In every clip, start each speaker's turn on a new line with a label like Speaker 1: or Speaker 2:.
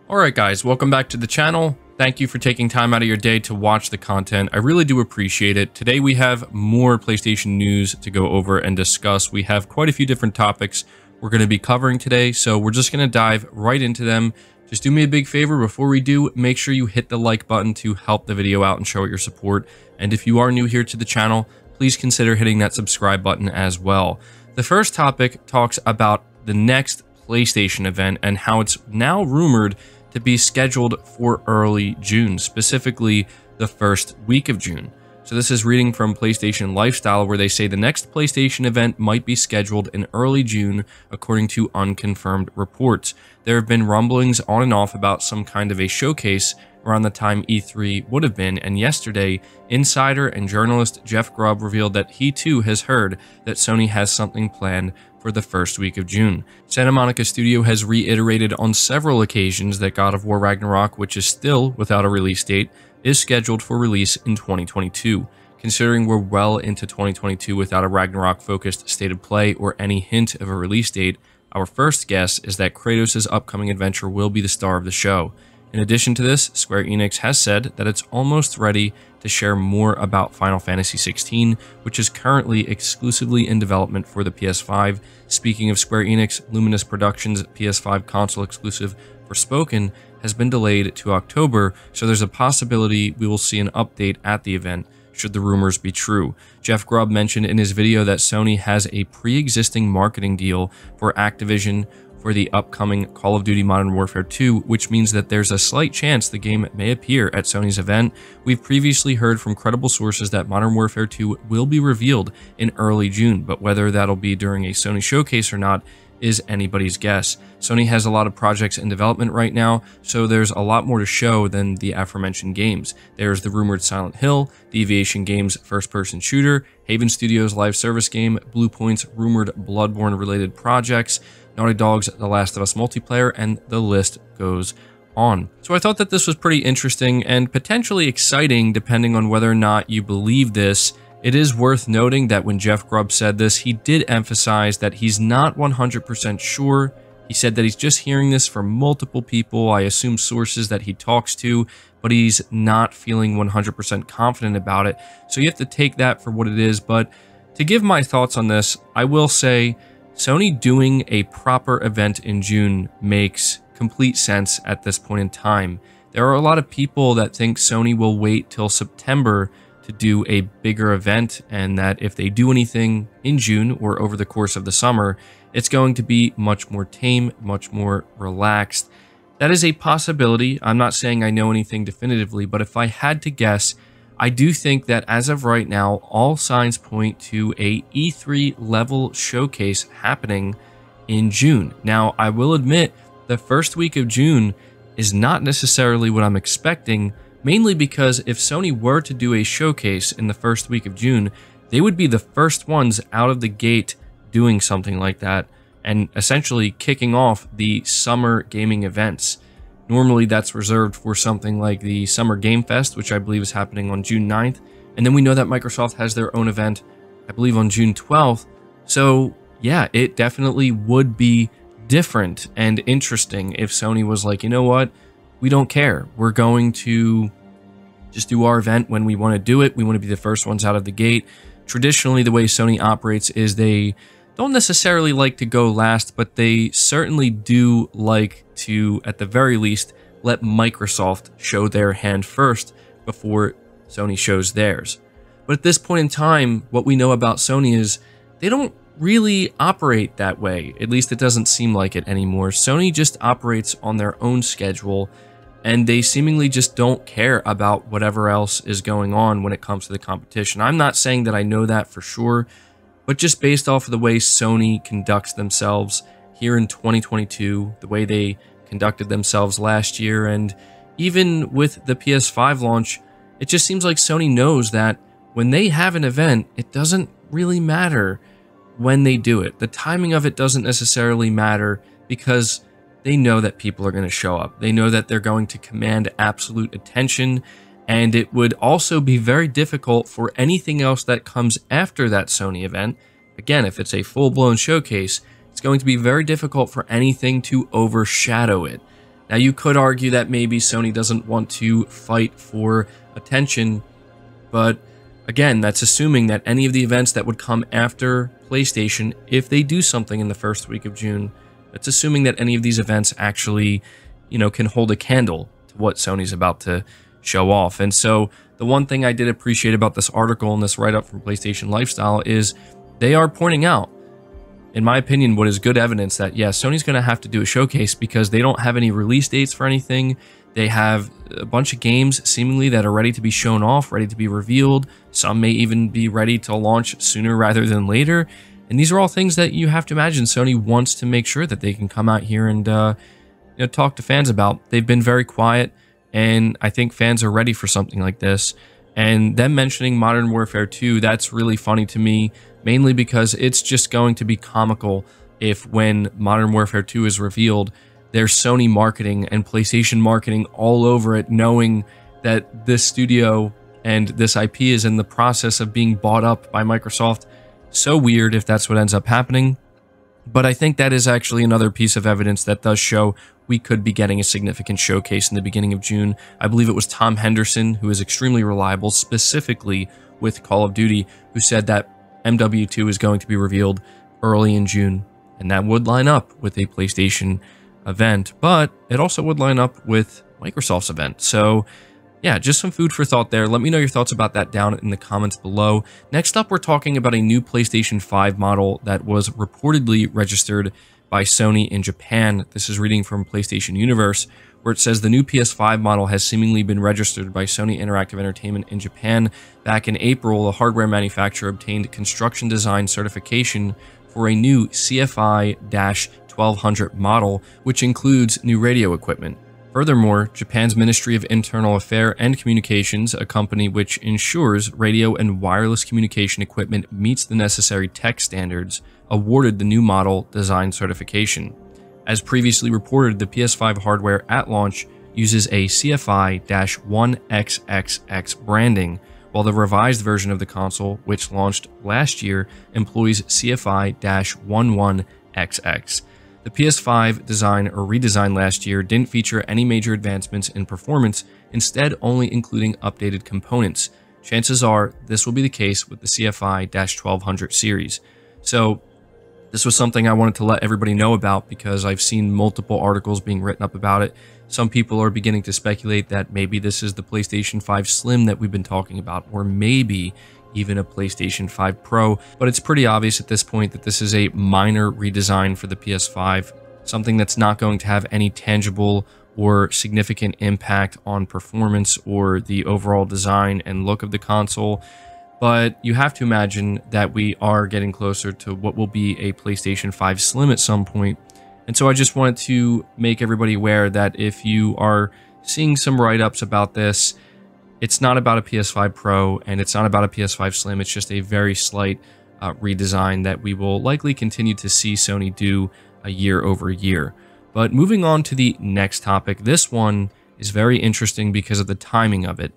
Speaker 1: Alright guys, welcome back to the channel. Thank you for taking time out of your day to watch the content. I really do appreciate it. Today we have more PlayStation news to go over and discuss. We have quite a few different topics we're going to be covering today, so we're just going to dive right into them. Just do me a big favor before we do, make sure you hit the like button to help the video out and show your support. And if you are new here to the channel, please consider hitting that subscribe button as well. The first topic talks about the next PlayStation event and how it's now rumored to be scheduled for early June, specifically the first week of June. So this is reading from PlayStation Lifestyle, where they say the next PlayStation event might be scheduled in early June, according to unconfirmed reports. There have been rumblings on and off about some kind of a showcase around the time E3 would have been, and yesterday, insider and journalist Jeff Grubb revealed that he too has heard that Sony has something planned for the first week of June. Santa Monica Studio has reiterated on several occasions that God of War Ragnarok, which is still without a release date, is scheduled for release in 2022. Considering we're well into 2022 without a Ragnarok-focused state of play or any hint of a release date, our first guess is that Kratos' upcoming adventure will be the star of the show. In addition to this, Square Enix has said that it's almost ready to share more about Final Fantasy XVI, which is currently exclusively in development for the PS5. Speaking of Square Enix, Luminous Productions' PS5 console exclusive Forspoken has been delayed to October, so there's a possibility we will see an update at the event, should the rumors be true. Jeff Grubb mentioned in his video that Sony has a pre-existing marketing deal for Activision for the upcoming Call of Duty Modern Warfare 2, which means that there's a slight chance the game may appear at Sony's event. We've previously heard from credible sources that Modern Warfare 2 will be revealed in early June, but whether that'll be during a Sony showcase or not is anybody's guess. Sony has a lot of projects in development right now, so there's a lot more to show than the aforementioned games. There's the rumored Silent Hill, Deviation Games first-person shooter, Haven Studios live service game, Bluepoint's rumored Bloodborne-related projects, Naughty Dog's The Last of Us multiplayer, and the list goes on. So I thought that this was pretty interesting and potentially exciting depending on whether or not you believe this. It is worth noting that when Jeff Grubb said this, he did emphasize that he's not 100% sure. He said that he's just hearing this from multiple people, I assume sources that he talks to, but he's not feeling 100% confident about it. So you have to take that for what it is. But to give my thoughts on this, I will say Sony doing a proper event in June makes complete sense at this point in time. There are a lot of people that think Sony will wait till September to do a bigger event, and that if they do anything in June or over the course of the summer, it's going to be much more tame, much more relaxed. That is a possibility. I'm not saying I know anything definitively, but if I had to guess, I do think that as of right now, all signs point to a E3 level showcase happening in June. Now, I will admit the first week of June is not necessarily what I'm expecting, mainly because if Sony were to do a showcase in the first week of June, they would be the first ones out of the gate doing something like that and essentially kicking off the summer gaming events. Normally that's reserved for something like the Summer Game Fest, which I believe is happening on June 9th. And then we know that Microsoft has their own event, I believe on June 12th. So yeah, it definitely would be different and interesting if Sony was like, you know what? We don't care. We're going to just do our event when we want to do it. We want to be the first ones out of the gate. Traditionally, the way Sony operates is they don't necessarily like to go last, but they certainly do like to, at the very least, let Microsoft show their hand first before Sony shows theirs. But at this point in time, what we know about Sony is they don't really operate that way. At least it doesn't seem like it anymore. Sony just operates on their own schedule, and they seemingly just don't care about whatever else is going on when it comes to the competition. I'm not saying that I know that for sure, but just based off of the way Sony conducts themselves here in 2022, the way they conducted themselves last year, and even with the PS5 launch, it just seems like Sony knows that when they have an event, it doesn't really matter when they do it. The timing of it doesn't necessarily matter because they know that people are going to show up. They know that they're going to command absolute attention, and it would also be very difficult for anything else that comes after that Sony event. Again, if it's a full-blown showcase, it's going to be very difficult for anything to overshadow it. Now, you could argue that maybe Sony doesn't want to fight for attention, but again, that's assuming that any of the events that would come after PlayStation, if they do something in the first week of June, that's assuming that any of these events actually, can hold a candle to what Sony's about to show off. And so the one thing I did appreciate about this article and this write-up from PlayStation Lifestyle is they are pointing out, in my opinion, what is good evidence that, yeah, Sony's going to have to do a showcase because they don't have any release dates for anything. They have a bunch of games seemingly that are ready to be shown off, ready to be revealed. Some may even be ready to launch sooner rather than later. And these are all things that you have to imagine Sony wants to make sure that they can come out here and talk to fans about. They've been very quiet, and I think fans are ready for something like this. And them mentioning Modern Warfare 2, that's really funny to me, mainly because it's just going to be comical if when Modern Warfare 2 is revealed, there's Sony marketing and PlayStation marketing all over it, knowing that this studio and this IP is in the process of being bought up by Microsoft. So weird if that's what ends up happening. But I think that is actually another piece of evidence that does show we could be getting a significant showcase in the beginning of June. I believe it was Tom Henderson, who is extremely reliable, specifically with Call of Duty, who said that MW2 is going to be revealed early in June. And that would line up with a PlayStation event, but it also would line up with Microsoft's event. So yeah, just some food for thought there. Let me know your thoughts about that down in the comments below. Next up, we're talking about a new PlayStation 5 model that was reportedly registered by Sony in Japan. This is reading from PlayStation Universe, where it says the new PS5 model has seemingly been registered by Sony Interactive Entertainment in Japan. Back in April, the hardware manufacturer obtained construction design certification for a new CFI-1200 model, which includes new radio equipment. Furthermore, Japan's Ministry of Internal Affairs and Communications, a company which ensures radio and wireless communication equipment meets the necessary tech standards, awarded the new model design certification. As previously reported, the PS5 hardware at launch uses a CFI-1XXX branding, while the revised version of the console, which launched last year, employs CFI-11XX. The PS5 design or redesign last year didn't feature any major advancements in performance, instead only including updated components. Chances are this will be the case with the CFI-1200 series. So this was something I wanted to let everybody know about because I've seen multiple articles being written up about it. Some people are beginning to speculate that maybe this is the PlayStation 5 Slim that we've been talking about, or maybe even a PlayStation 5 Pro, but it's pretty obvious at this point that this is a minor redesign for the PS5, something that's not going to have any tangible or significant impact on performance or the overall design and look of the console. But you have to imagine that we are getting closer to what will be a PlayStation 5 Slim at some point. And so I just wanted to make everybody aware that if you are seeing some write-ups about this, it's not about a PS5 Pro and it's not about a PS5 Slim. It's just a very slight redesign that we will likely continue to see Sony do year over year. But moving on to the next topic, this one is very interesting because of the timing of it.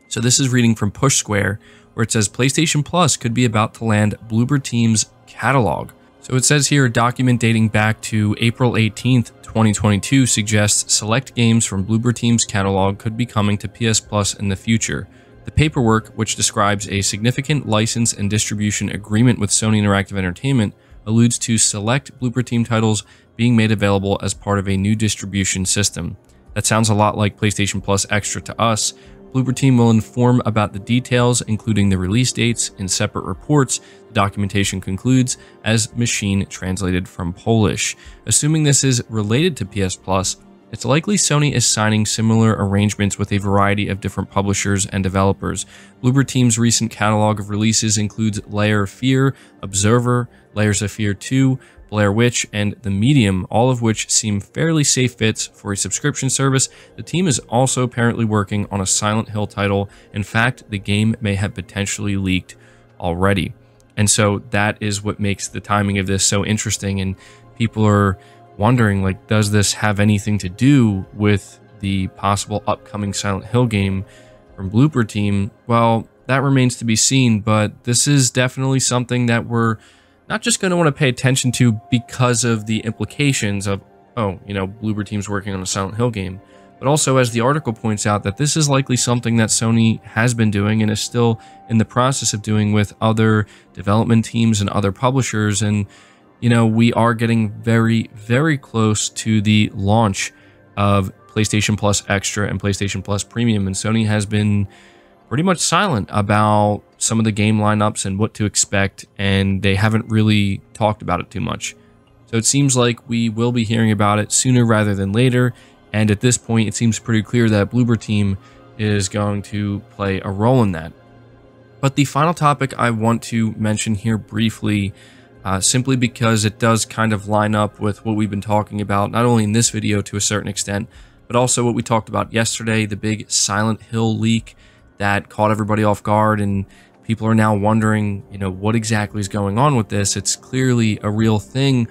Speaker 1: So this is reading from Push Square, where it says PlayStation Plus could be about to land Bloober Team's catalog. So it says here a document dating back to April 18th, 2022 suggests select games from Bloober Team's catalog could be coming to PS Plus in the future. The paperwork, which describes a significant license and distribution agreement with Sony Interactive Entertainment, alludes to select Bloober Team titles being made available as part of a new distribution system. That sounds a lot like PlayStation Plus Extra to us. Bloober Team will inform about the details, including the release dates, in separate reports. The documentation concludes as machine translated from Polish. Assuming this is related to PS Plus, it's likely Sony is signing similar arrangements with a variety of different publishers and developers. Bloober Team's recent catalog of releases includes Layer of Fear, Observer, Layers of Fear 2, Blair Witch, and The Medium, all of which seem fairly safe fits for a subscription service. The team is also apparently working on a Silent Hill title. In fact, the game may have potentially leaked already. And so that is what makes the timing of this so interesting, and people are wondering, like, does this have anything to do with the possible upcoming Silent Hill game from Bloober Team? Well, that remains to be seen, but this is definitely something that we're not just going to want to pay attention to because of the implications of oh, Bloober Team's working on a Silent Hill game, but also, as the article points out, that this is likely something that Sony has been doing and is still in the process of doing with other development teams and other publishers. And, we are getting very, very close to the launch of PlayStation Plus Extra and PlayStation Plus Premium, and Sony has been pretty much silent about some of the game lineups and what to expect, and they haven't really talked about it too much. So it seems like we will be hearing about it sooner rather than later. And at this point, it seems pretty clear that Bloober Team is going to play a role in that. But the final topic I want to mention here briefly, simply because it does kind of line up with what we've been talking about, not only in this video to a certain extent, but also what we talked about yesterday, the big Silent Hill leak that caught everybody off guard, and people are now wondering, what exactly is going on with this. It's clearly a real thing.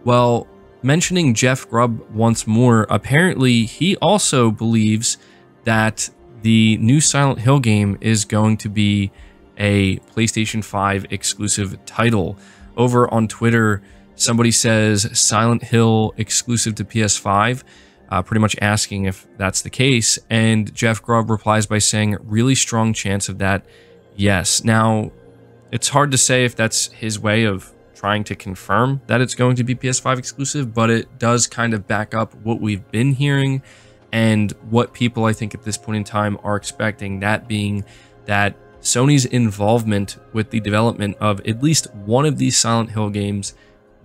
Speaker 1: Well, mentioning Jeff Grubb once more, apparently he also believes that the new Silent Hill game is going to be a PlayStation 5 exclusive title. Over on Twitter, somebody says Silent Hill exclusive to PS5, pretty much asking if that's the case, and Jeff Grubb replies by saying, really strong chance of that, yes. Now, it's hard to say if that's his way of trying to confirm that it's going to be PS5 exclusive, but it does kind of back up what we've been hearing and what people, I think, at this point in time are expecting, that being that Sony's involvement with the development of at least one of these Silent Hill games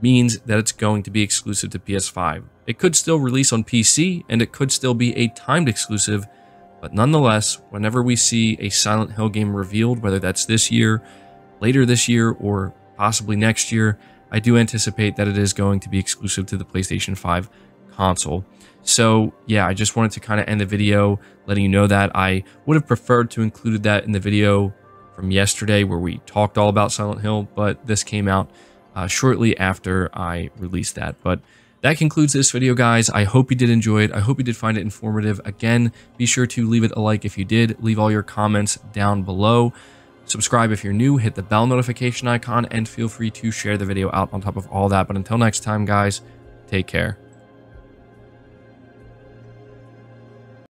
Speaker 1: means that it's going to be exclusive to PS5. It could still release on PC, and it could still be a timed exclusive, but nonetheless, whenever we see a Silent Hill game revealed, whether that's this year, later this year, or possibly next year, I do anticipate that it is going to be exclusive to the PlayStation 5 console. So yeah, I just wanted to kind of end the video letting you know that. I would have preferred to include that in the video from yesterday where we talked all about Silent Hill, but this came out shortly after I released that. But that concludes this video, guys. I hope you did enjoy it. I hope you did find it informative. Again, be sure to leave it a like if you did. Leave all your comments down below. Subscribe if you're new, hit the bell notification icon, and feel free to share the video out on top of all that. But until next time, guys, take care.